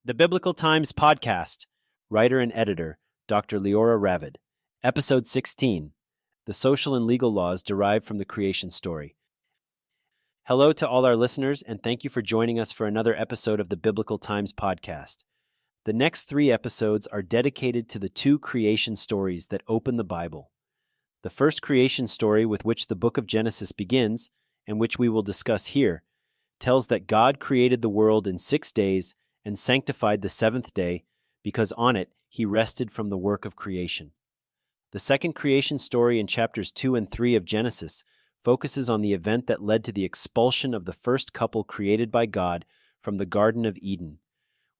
The Biblical Times Podcast, writer and editor, Dr. Leora Ravid. Episode 16, The Social and Legal Laws Derived from the Creation Story. Hello to all our listeners, and thank you for joining us for another episode of the Biblical Times Podcast. The next 3 episodes are dedicated to the 2 creation stories that open the Bible. The first creation story with which the book of Genesis begins, and which we will discuss here, tells that God created the world in 6 days and sanctified the 7th day, because on it he rested from the work of creation. The second creation story in chapters 2 and 3 of Genesis focuses on the event that led to the expulsion of the first couple created by God from the Garden of Eden.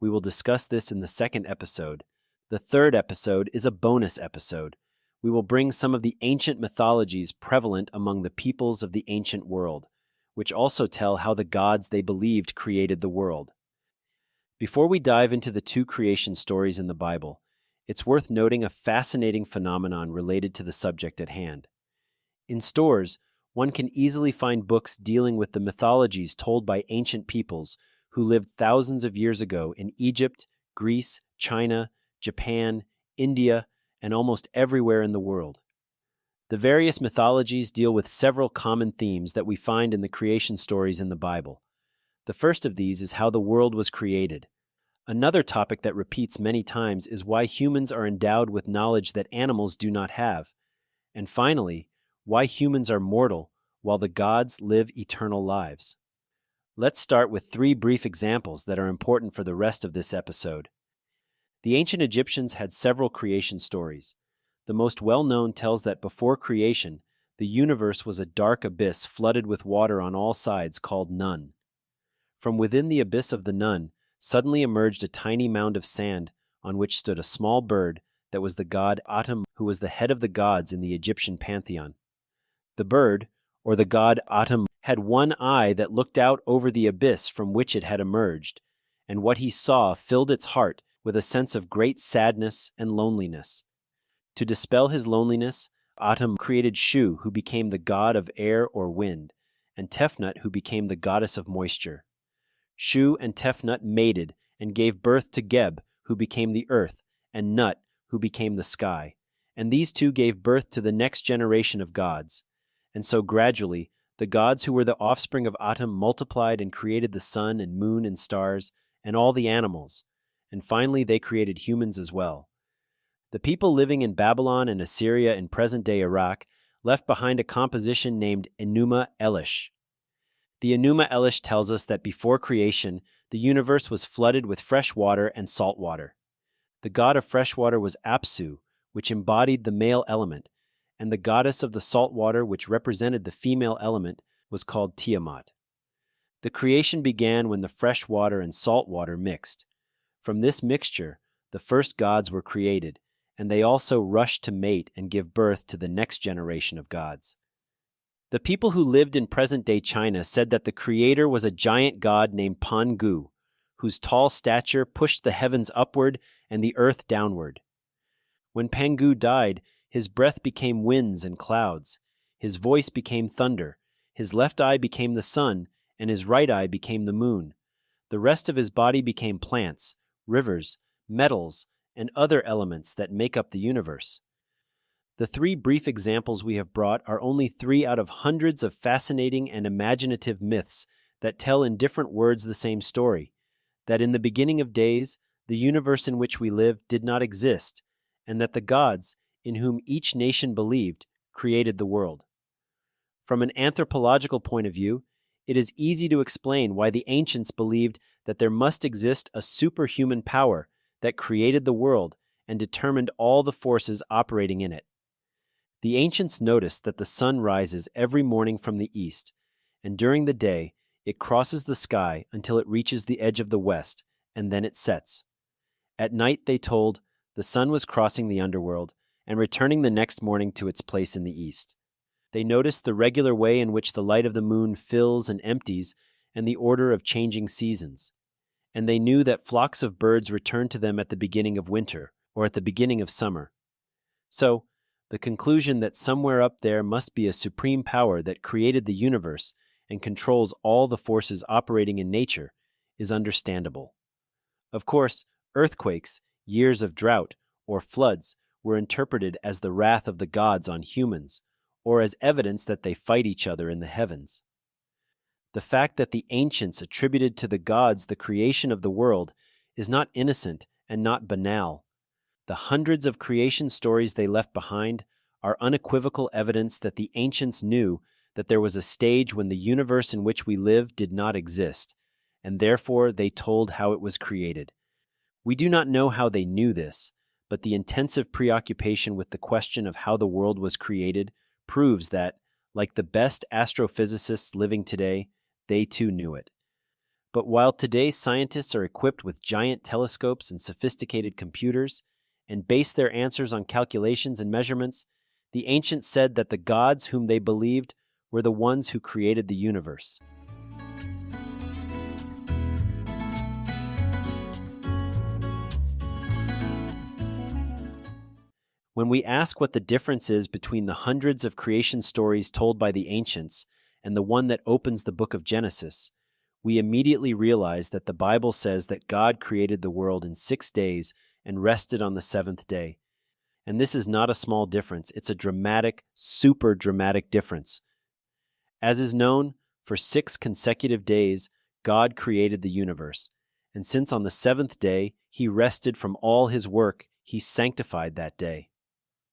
We will discuss this in the second episode. The third episode is a bonus episode. We will bring some of the ancient mythologies prevalent among the peoples of the ancient world, which also tell how the gods they believed created the world. Before we dive into the 2 creation stories in the Bible, it's worth noting a fascinating phenomenon related to the subject at hand. In stores, one can easily find books dealing with the mythologies told by ancient peoples who lived thousands of years ago in Egypt, Greece, China, Japan, India, and almost everywhere in the world. The various mythologies deal with several common themes that we find in the creation stories in the Bible. The first of these is how the world was created. Another topic that repeats many times is why humans are endowed with knowledge that animals do not have. And finally, why humans are mortal while the gods live eternal lives. Let's start with 3 brief examples that are important for the rest of this episode. The ancient Egyptians had several creation stories. The most well-known tells that before creation, the universe was a dark abyss flooded with water on all sides called Nun. From within the abyss of the Nun suddenly emerged a tiny mound of sand on which stood a small bird that was the god Atum, who was the head of the gods in the Egyptian pantheon. The bird, or the god Atum, had one eye that looked out over the abyss from which it had emerged, and what he saw filled its heart with a sense of great sadness and loneliness. To dispel his loneliness, Atum created Shu, who became the god of air or wind, and Tefnut, who became the goddess of moisture. Shu and Tefnut mated and gave birth to Geb, who became the earth, and Nut, who became the sky, and these 2 gave birth to the next generation of gods. And so gradually, the gods who were the offspring of Atum multiplied and created the sun and moon and stars and all the animals, and finally they created humans as well. The people living in Babylon and Assyria in present-day Iraq left behind a composition named Enuma Elish. The Enuma Elish tells us that before creation, the universe was flooded with fresh water and salt water. The god of fresh water was Apsu, which embodied the male element, and the goddess of the salt water, which represented the female element, was called Tiamat. The creation began when the fresh water and salt water mixed. From this mixture, the first gods were created, and they also rushed to mate and give birth to the next generation of gods. The people who lived in present-day China said that the creator was a giant god named Pangu, whose tall stature pushed the heavens upward and the earth downward. When Pangu died, his breath became winds and clouds, his voice became thunder, his left eye became the sun, and his right eye became the moon. The rest of his body became plants, rivers, metals, and other elements that make up the universe. The 3 brief examples we have brought are only 3 out of hundreds of fascinating and imaginative myths that tell in different words the same story, that in the beginning of days, the universe in which we live did not exist, and that the gods, in whom each nation believed, created the world. From an anthropological point of view, it is easy to explain why the ancients believed that there must exist a superhuman power that created the world and determined all the forces operating in it. The ancients noticed that the sun rises every morning from the east, and during the day it crosses the sky until it reaches the edge of the west, and then it sets. At night, they told, the sun was crossing the underworld and returning the next morning to its place in the east. They noticed the regular way in which the light of the moon fills and empties and the order of changing seasons. And they knew that flocks of birds returned to them at the beginning of winter or at the beginning of summer. So, the conclusion that somewhere up there must be a supreme power that created the universe and controls all the forces operating in nature is understandable. Of course, earthquakes, years of drought, or floods were interpreted as the wrath of the gods on humans, or as evidence that they fight each other in the heavens. The fact that the ancients attributed to the gods the creation of the world is not innocent and not banal. The hundreds of creation stories they left behind are unequivocal evidence that the ancients knew that there was a stage when the universe in which we live did not exist, and therefore they told how it was created. We do not know how they knew this, but the intensive preoccupation with the question of how the world was created proves that, like the best astrophysicists living today, they too knew it. But while today's scientists are equipped with giant telescopes and sophisticated computers, and base their answers on calculations and measurements, the ancients said that the gods whom they believed were the ones who created the universe. When we ask what the difference is between the hundreds of creation stories told by the ancients and the one that opens the book of Genesis, we immediately realize that the Bible says that God created the world in 6 days and rested on the seventh day. And this is not a small difference, it's a dramatic, super dramatic difference. As is known, for 6 consecutive days, God created the universe. And since on the seventh day he rested from all his work, he sanctified that day.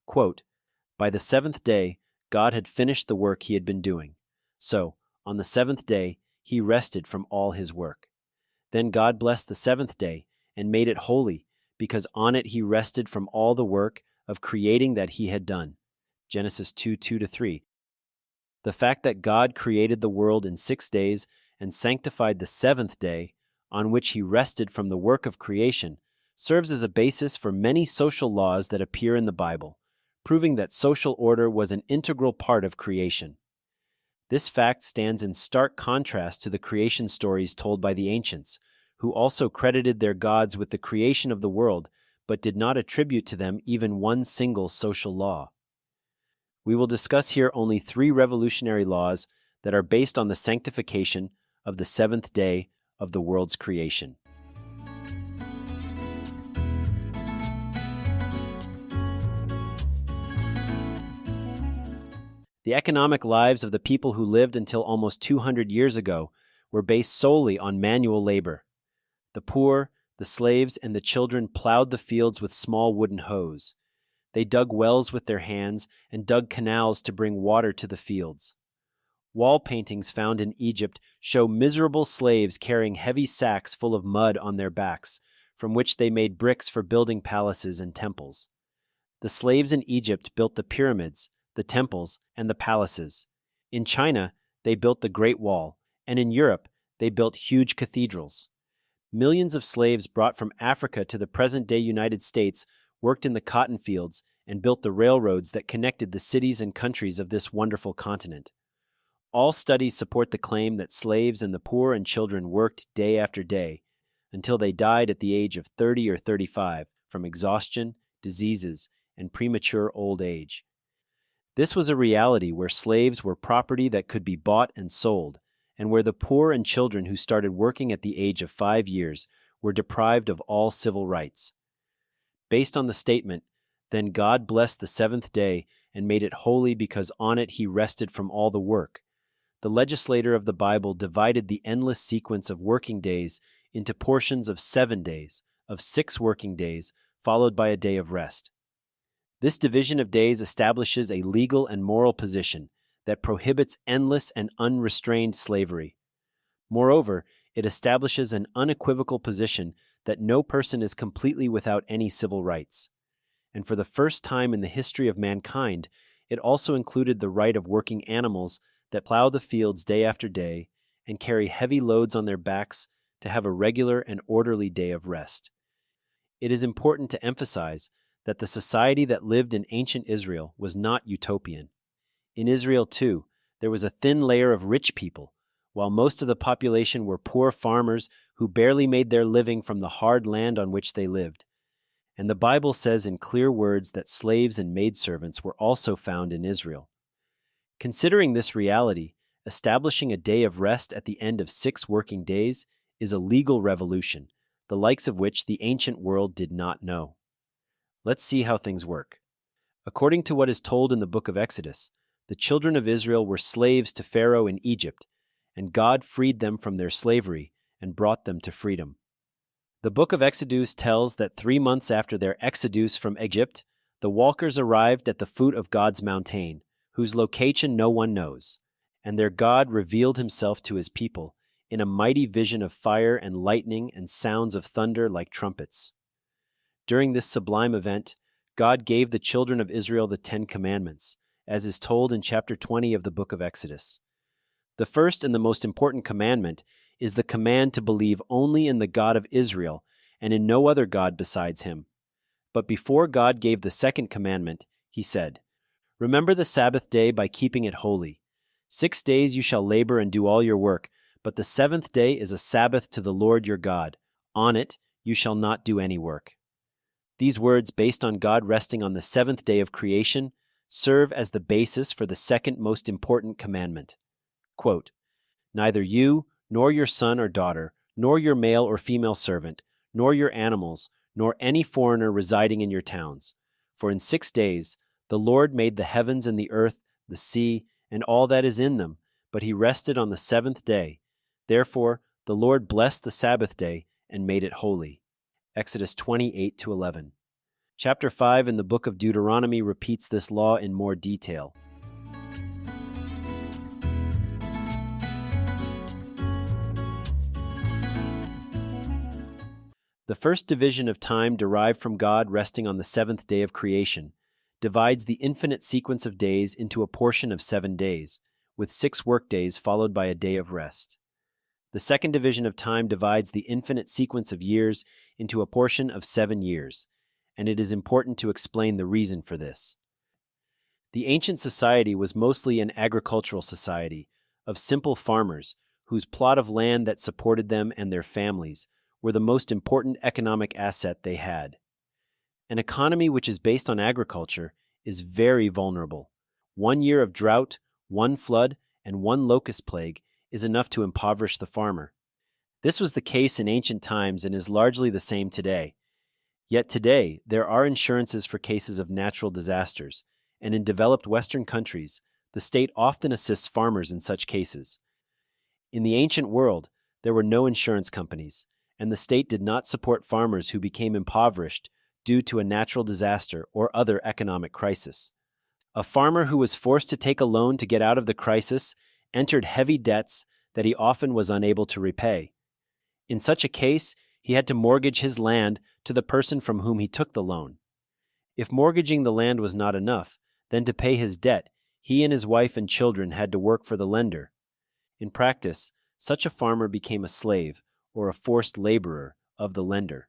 Quote, "By the seventh day, God had finished the work he had been doing. So, on the seventh day, he rested from all his work. Then God blessed the seventh day and made it holy, because on it he rested from all the work of creating that he had done." Genesis 2:2-3. The fact that God created the world in 6 days and sanctified the seventh day, on which he rested from the work of creation, serves as a basis for many social laws that appear in the Bible, proving that social order was an integral part of creation. This fact stands in stark contrast to the creation stories told by the ancients, who also credited their gods with the creation of the world, but did not attribute to them even one single social law. We will discuss here only 3 revolutionary laws that are based on the sanctification of the seventh day of the world's creation. The economic lives of the people who lived until almost 200 years ago were based solely on manual labor. The poor, the slaves, and the children plowed the fields with small wooden hoes. They dug wells with their hands and dug canals to bring water to the fields. Wall paintings found in Egypt show miserable slaves carrying heavy sacks full of mud on their backs, from which they made bricks for building palaces and temples. The slaves in Egypt built the pyramids, the temples, and the palaces. In China, they built the Great Wall, and in Europe, they built huge cathedrals. Millions of slaves brought from Africa to the present-day United States worked in the cotton fields and built the railroads that connected the cities and countries of this wonderful continent. All studies support the claim that slaves and the poor and children worked day after day until they died at the age of 30 or 35 from exhaustion, diseases, and premature old age. This was a reality where slaves were property that could be bought and sold, and where the poor and children who started working at the age of 5 years were deprived of all civil rights. Based on the statement, "Then God blessed the seventh day and made it holy because on it he rested from all the work," the legislator of the Bible divided the endless sequence of working days into portions of 7 days, of 6 working days, followed by a day of rest. This division of days establishes a legal and moral position that prohibits endless and unrestrained slavery. Moreover, it establishes an unequivocal position that no person is completely without any civil rights. And for the first time in the history of mankind, it also included the right of working animals that plow the fields day after day and carry heavy loads on their backs to have a regular and orderly day of rest. It is important to emphasize that the society that lived in ancient Israel was not utopian. In Israel, too, there was a thin layer of rich people, while most of the population were poor farmers who barely made their living from the hard land on which they lived. And the Bible says in clear words that slaves and maidservants were also found in Israel. Considering this reality, establishing a day of rest at the end of 6 working days is a legal revolution, the likes of which the ancient world did not know. Let's see how things work. According to what is told in the book of Exodus, the children of Israel were slaves to Pharaoh in Egypt, and God freed them from their slavery and brought them to freedom. The book of Exodus tells that 3 months after their exodus from Egypt, the walkers arrived at the foot of God's mountain, whose location no one knows, and their God revealed himself to his people in a mighty vision of fire and lightning and sounds of thunder like trumpets. During this sublime event, God gave the children of Israel the 10 Commandments, as is told in chapter 20 of the book of Exodus. The first and the most important commandment is the command to believe only in the God of Israel and in no other God besides him. But before God gave the second commandment, he said, "Remember the Sabbath day by keeping it holy. 6 days you shall labor and do all your work, but the 7th day is a Sabbath to the Lord your God. On it you shall not do any work." These words, based on God resting on the 7th day of creation, serve as the basis for the second most important commandment. Quote, "Neither you, nor your son or daughter, nor your male or female servant, nor your animals, nor any foreigner residing in your towns. For in 6 days the Lord made the heavens and the earth, the sea, and all that is in them, but he rested on the 7th day. Therefore the Lord blessed the Sabbath day and made it holy." Exodus 28-11. Chapter 5 in the book of Deuteronomy repeats this law in more detail. The first division of time derived from God resting on the 7th day of creation divides the infinite sequence of days into a portion of 7 days, with 6 workdays followed by a day of rest. The second division of time divides the infinite sequence of years into a portion of 7 years, and it is important to explain the reason for this. The ancient society was mostly an agricultural society of simple farmers whose plot of land that supported them and their families were the most important economic asset they had. An economy which is based on agriculture is very vulnerable. 1 year of drought, 1 flood, and 1 locust plague is enough to impoverish the farmer. This was the case in ancient times and is largely the same today. Yet today, there are insurances for cases of natural disasters, and in developed Western countries, the state often assists farmers in such cases. In the ancient world, there were no insurance companies, and the state did not support farmers who became impoverished due to a natural disaster or other economic crisis. A farmer who was forced to take a loan to get out of the crisis entered heavy debts that he often was unable to repay. In such a case, he had to mortgage his land to the person from whom he took the loan. If mortgaging the land was not enough, then to pay his debt, he and his wife and children had to work for the lender. In practice, such a farmer became a slave, or a forced laborer, of the lender.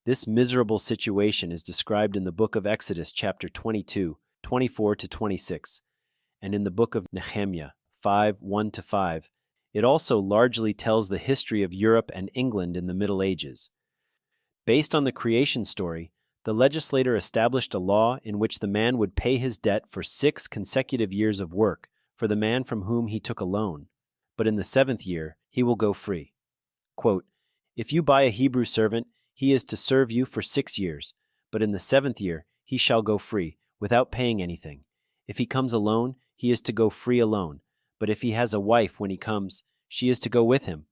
This miserable situation is described in the book of Exodus chapter 22, 24-26, and in the book of Nehemiah 5, 1-5. It also largely tells the history of Europe and England in the Middle Ages. Based on the creation story, the legislator established a law in which the man would pay his debt for 6 consecutive years of work for the man from whom he took a loan, but in the 7th year he will go free. Quote, "If you buy a Hebrew servant, he is to serve you for 6 years, but in the 7th year he shall go free, without paying anything. If he comes alone, he is to go free alone, but if he has a wife when he comes, she is to go with him.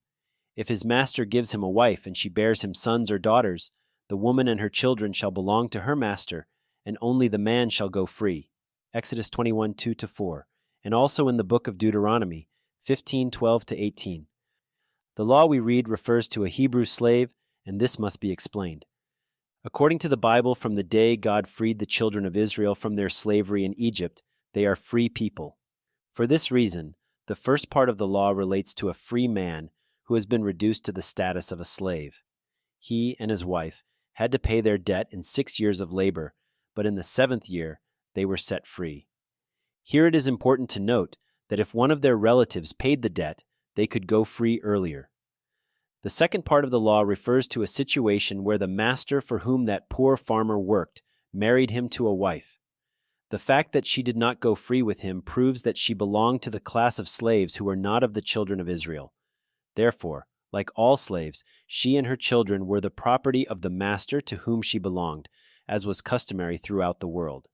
If his master gives him a wife and she bears him sons or daughters, the woman and her children shall belong to her master, and only the man shall go free." Exodus 21, 2-4, and also in the book of Deuteronomy 15, 12-18. The law we read refers to a Hebrew slave, and this must be explained. According to the Bible, from the day God freed the children of Israel from their slavery in Egypt, they are free people. For this reason, the first part of the law relates to a free man who has been reduced to the status of a slave. He and his wife had to pay their debt in 6 years of labor, but in the 7th year, they were set free. Here it is important to note that if one of their relatives paid the debt, they could go free earlier. The second part of the law refers to a situation where the master for whom that poor farmer worked married him to a wife. The fact that she did not go free with him proves that she belonged to the class of slaves who were not of the children of Israel. Therefore, Like all slaves, she and her children were the property of the master to whom she belonged, as was customary throughout the world.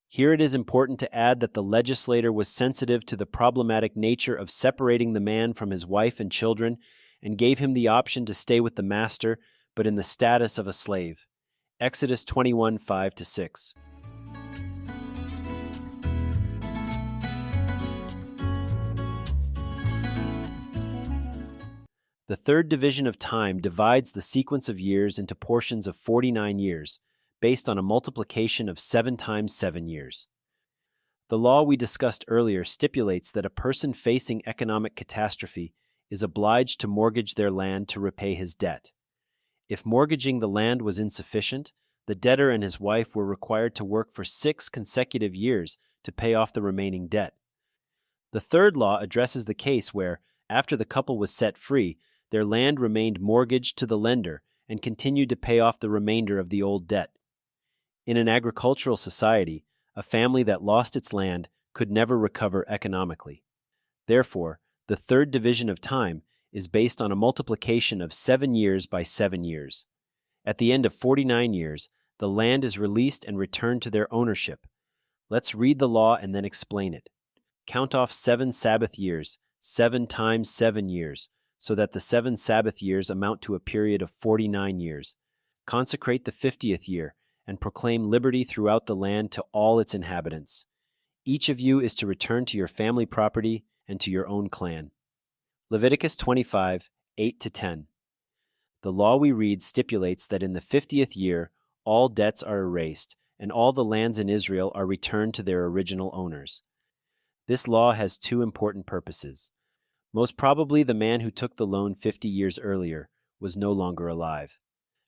Here it is important to add that the legislator was sensitive to the problematic nature of separating the man from his wife and children and gave him the option to stay with the master, but in the status of a slave. Exodus 21, 5-6. The third division of time divides the sequence of years into portions of 49 years, based on a multiplication of 7 times 7 years. The law we discussed earlier stipulates that a person facing economic catastrophe is obliged to mortgage their land to repay his debt. If mortgaging the land was insufficient, the debtor and his wife were required to work for 6 consecutive years to pay off the remaining debt. The third law addresses the case where, after the couple was set free, their land remained mortgaged to the lender and continued to pay off the remainder of the old debt. In an agricultural society, a family that lost its land could never recover economically. Therefore, the third division of time is based on a multiplication of 7 years by 7 years. At the end of 49 years, the land is released and returned to their ownership. Let's read the law and then explain it. Count off 7 Sabbath years, 7 times 7 years, so that the 7 Sabbath years amount to a period of 49 years. Consecrate the 50th year, and proclaim liberty throughout the land to all its inhabitants. Each of you is to return to your family property and to your own clan. Leviticus 25, 8-10. The law we read stipulates that in the 50th year, all debts are erased, and all the lands in Israel are returned to their original owners. This law has 2 important purposes. Most probably the man who took the loan 50 years earlier was no longer alive,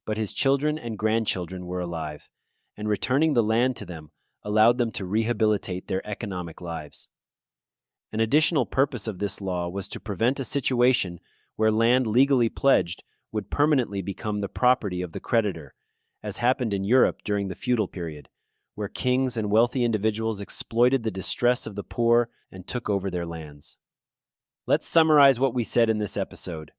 but his children and grandchildren were alive, and returning the land to them allowed them to rehabilitate their economic lives. An additional purpose of this law was to prevent a situation where land legally pledged would permanently become the property of the creditor, as happened in Europe during the feudal period, where kings and wealthy individuals exploited the distress of the poor and took over their lands. Let's summarize what we said in this episode.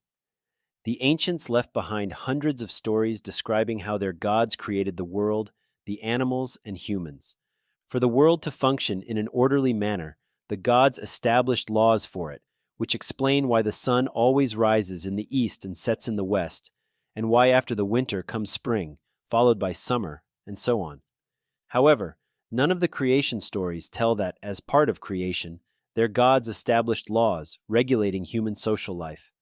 The ancients left behind hundreds of stories describing how their gods created the world, the animals, and humans. For the world to function in an orderly manner, the gods established laws for it, which explain why the sun always rises in the east and sets in the west, and why after the winter comes spring, followed by summer, and so on. However, none of the creation stories tell that, as part of creation, their gods established laws regulating human social life.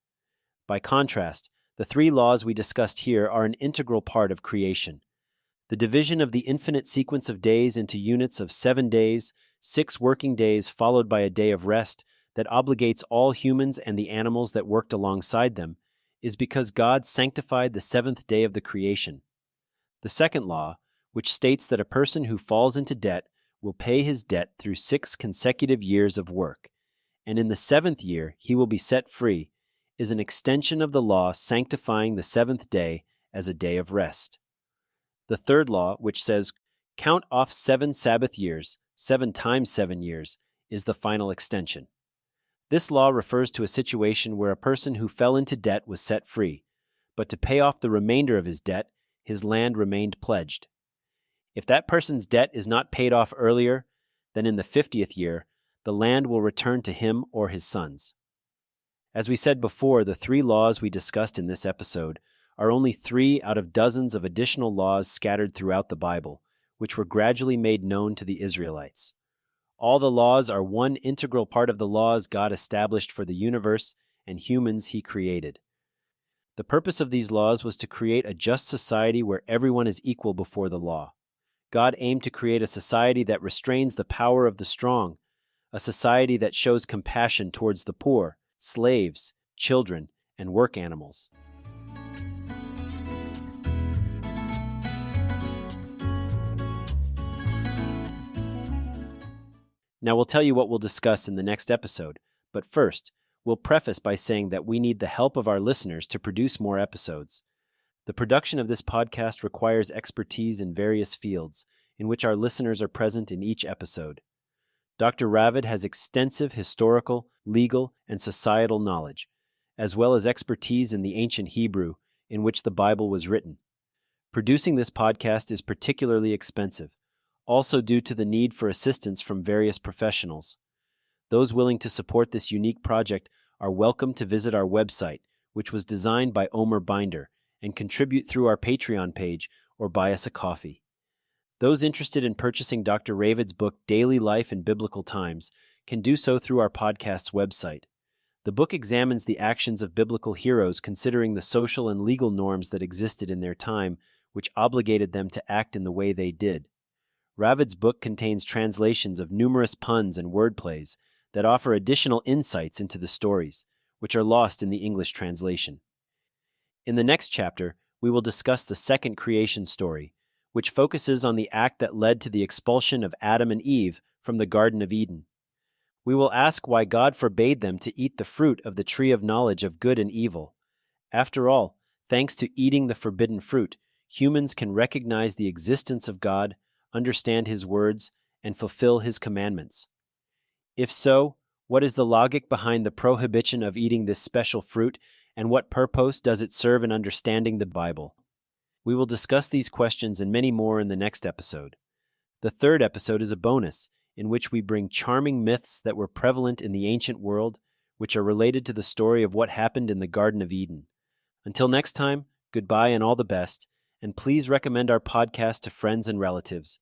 By contrast, the 3 laws we discussed here are an integral part of creation. The division of the infinite sequence of days into units of 7 days, 6 working days followed by a day of rest that obligates all humans and the animals that worked alongside them, is because God sanctified the 7th day of the creation. The second law, which states that a person who falls into debt will pay his debt through 6 consecutive years of work, and in the 7th year he will be set free, is an extension of the law sanctifying the 7th day as a day of rest. The third law, which says, count off 7 Sabbath years, 7 times 7 years, is the final extension. This law refers to a situation where a person who fell into debt was set free, but to pay off the remainder of his debt, his land remained pledged. If that person's debt is not paid off earlier, then in the 50th year, the land will return to him or his sons. As we said before, the 3 laws we discussed in this episode are only 3 out of dozens of additional laws scattered throughout the Bible, which were gradually made known to the Israelites. All the laws are one integral part of the laws God established for the universe and humans He created. The purpose of these laws was to create a just society where everyone is equal before the law. God aimed to create a society that restrains the power of the strong, a society that shows compassion towards the poor, slaves, children, and work animals. Now we'll tell you what we'll discuss in the next episode, but first, we'll preface by saying that we need the help of our listeners to produce more episodes. The production of this podcast requires expertise in various fields, in which our listeners are present in each episode. Dr. Ravid has extensive historical, legal, and societal knowledge, as well as expertise in the ancient Hebrew in which the Bible was written. Producing this podcast is particularly expensive, also due to the need for assistance from various professionals. Those willing to support this unique project are welcome to visit our website, which was designed by Omer Binder, and contribute through our Patreon page or buy us a coffee. Those interested in purchasing Dr. Ravid's book Daily Life in Biblical Times can do so through our podcast's website. The book examines the actions of biblical heroes considering the social and legal norms that existed in their time, which obligated them to act in the way they did. Ravid's book contains translations of numerous puns and wordplays that offer additional insights into the stories, which are lost in the English translation. In the next chapter, we will discuss the second creation story, which focuses on the act that led to the expulsion of Adam and Eve from the Garden of Eden. We will ask why God forbade them to eat the fruit of the tree of knowledge of good and evil. After all, thanks to eating the forbidden fruit, humans can recognize the existence of God, understand His words, and fulfill His commandments. If so, what is the logic behind the prohibition of eating this special fruit, and what purpose does it serve in understanding the Bible? We will discuss these questions and many more in the next episode. The third episode is a bonus, in which we bring charming myths that were prevalent in the ancient world, which are related to the story of what happened in the Garden of Eden. Until next time, goodbye and all the best, and please recommend our podcast to friends and relatives.